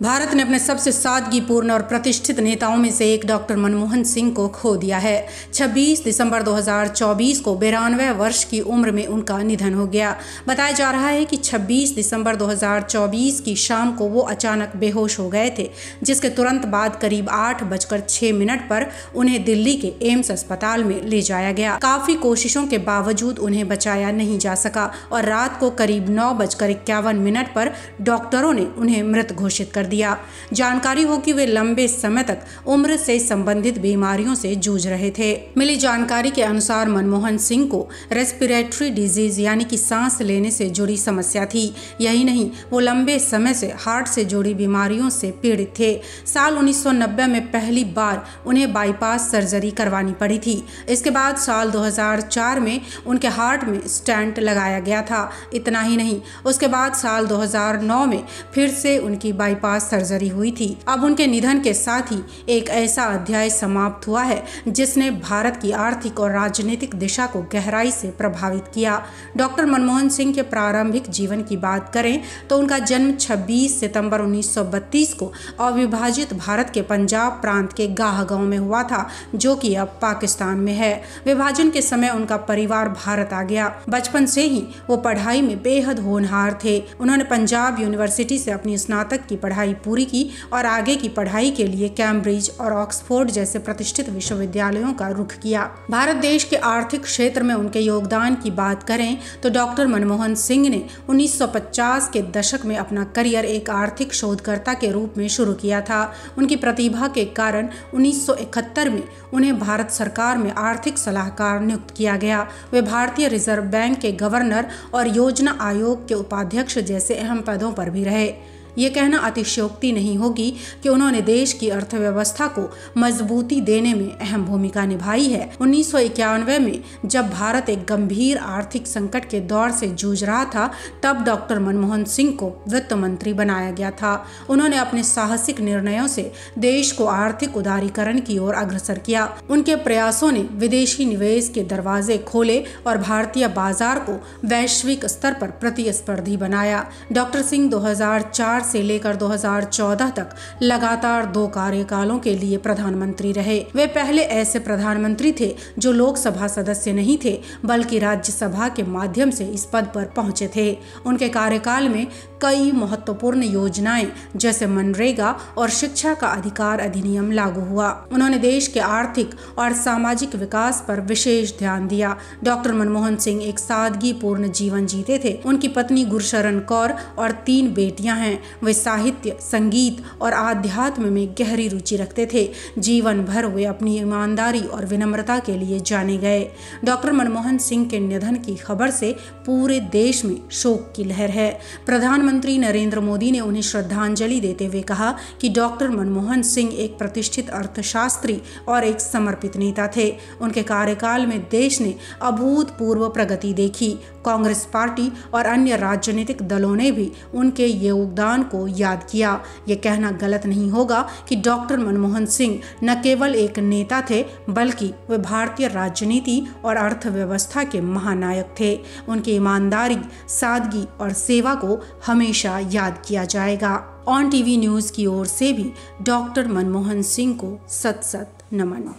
भारत ने अपने सबसे सादगीपूर्ण और प्रतिष्ठित नेताओं में से एक डॉक्टर मनमोहन सिंह को खो दिया है। 26 दिसंबर 2024 को 92 वर्ष की उम्र में उनका निधन हो गया। बताया जा रहा है कि 26 दिसंबर 2024 की शाम को वो अचानक बेहोश हो गए थे, जिसके तुरंत बाद करीब 8:06 पर उन्हें दिल्ली के एम्स अस्पताल में ले जाया गया। काफी कोशिशों के बावजूद उन्हें बचाया नहीं जा सका और रात को करीब 9:51 पर डॉक्टरों ने उन्हें मृत घोषित कर दिया। जानकारी हो कि वे लंबे समय तक उम्र से संबंधित बीमारियों से जूझ रहे थे। मिली जानकारी के अनुसार मनमोहन सिंह को रेस्पिरेटरी डिजीज यानी कि सांस लेने से जुड़ी समस्या थी। यही नहीं, वो लंबे समय से हार्ट से जुड़ी बीमारियों से पीड़ित थे। साल 1990 में पहली बार उन्हें बाईपास सर्जरी करवानी पड़ी थी। इसके बाद साल 2004 में उनके हार्ट में स्टेंट लगाया गया था। इतना ही नहीं, उसके बाद साल 2009 में फिर से उनकी बाईपास सर्जरी हुई थी। अब उनके निधन के साथ ही एक ऐसा अध्याय समाप्त हुआ है जिसने भारत की आर्थिक और राजनीतिक दिशा को गहराई से प्रभावित किया। डॉक्टर मनमोहन सिंह के प्रारंभिक जीवन की बात करें तो उनका जन्म 26 सितंबर 1932 को अविभाजित भारत के पंजाब प्रांत के गाह गांव में हुआ था, जो कि अब पाकिस्तान में है। विभाजन के समय उनका परिवार भारत आ गया। बचपन से ही वो पढ़ाई में बेहद होनहार थे। उन्होंने पंजाब यूनिवर्सिटी से अपनी स्नातक की पढ़ाई पूरी की और आगे की पढ़ाई के लिए कैम्ब्रिज और ऑक्सफोर्ड जैसे प्रतिष्ठित विश्वविद्यालयों का रुख किया। भारत देश के आर्थिक क्षेत्र में उनके योगदान की बात करें तो डॉक्टर मनमोहन सिंह ने 1950 के दशक में अपना करियर एक आर्थिक शोधकर्ता के रूप में शुरू किया था। उनकी प्रतिभा के कारण 1971 में उन्हें भारत सरकार में आर्थिक सलाहकार नियुक्त किया गया। वे भारतीय रिजर्व बैंक के गवर्नर और योजना आयोग के उपाध्यक्ष जैसे अहम पदों पर भी रहे। ये कहना अतिशयोक्ति नहीं होगी कि उन्होंने देश की अर्थव्यवस्था को मजबूती देने में अहम भूमिका निभाई है। 1991 में जब भारत एक गंभीर आर्थिक संकट के दौर से जूझ रहा था, तब डॉक्टर मनमोहन सिंह को वित्त मंत्री बनाया गया था। उन्होंने अपने साहसिक निर्णयों से देश को आर्थिक उदारीकरण की ओर अग्रसर किया। उनके प्रयासों ने विदेशी निवेश के दरवाजे खोले और भारतीय बाजार को वैश्विक स्तर पर प्रतिस्पर्धी बनाया। डॉक्टर सिंह 2004 से लेकर 2014 तक लगातार 2 कार्यकालों के लिए प्रधानमंत्री रहे। वे पहले ऐसे प्रधानमंत्री थे जो लोकसभा सदस्य नहीं थे, बल्कि राज्यसभा के माध्यम से इस पद पर पहुंचे थे। उनके कार्यकाल में कई महत्वपूर्ण योजनाएं जैसे मनरेगा और शिक्षा का अधिकार अधिनियम लागू हुआ। उन्होंने देश के आर्थिक और सामाजिक विकास पर विशेष ध्यान दिया। डॉक्टर मनमोहन सिंह एक सादगीपूर्ण जीवन जीते थे। उनकी पत्नी गुरशरण कौर और 3 बेटियां हैं। वे साहित्य, संगीत और आध्यात्म में गहरी रुचि रखते थे। जीवन भर वे अपनी ईमानदारी और विनम्रता के लिए जाने गए। डॉक्टर मनमोहन सिंह के निधन की खबर से पूरे देश में शोक की लहर है। प्रधानमंत्री नरेंद्र मोदी ने उन्हें श्रद्धांजलि देते हुए कहा कि डॉक्टर मनमोहन सिंह एक प्रतिष्ठित अर्थशास्त्री और एक समर्पित नेता थे। उनके कार्यकाल में देश ने अभूतपूर्व प्रगति देखी। कांग्रेस पार्टी और अन्य राजनीतिक दलों ने भी उनके योगदान को याद किया। ये कहना गलत नहीं होगा कि डॉक्टर मनमोहन सिंह न केवल एक नेता थे, बल्कि वे भारतीय राजनीति और अर्थव्यवस्था के महानायक थे। उनकी ईमानदारी, सादगी और सेवा को हमेशा याद किया जाएगा। ऑन टीवी न्यूज़ की ओर से भी डॉक्टर मनमोहन सिंह को सत सत नमन।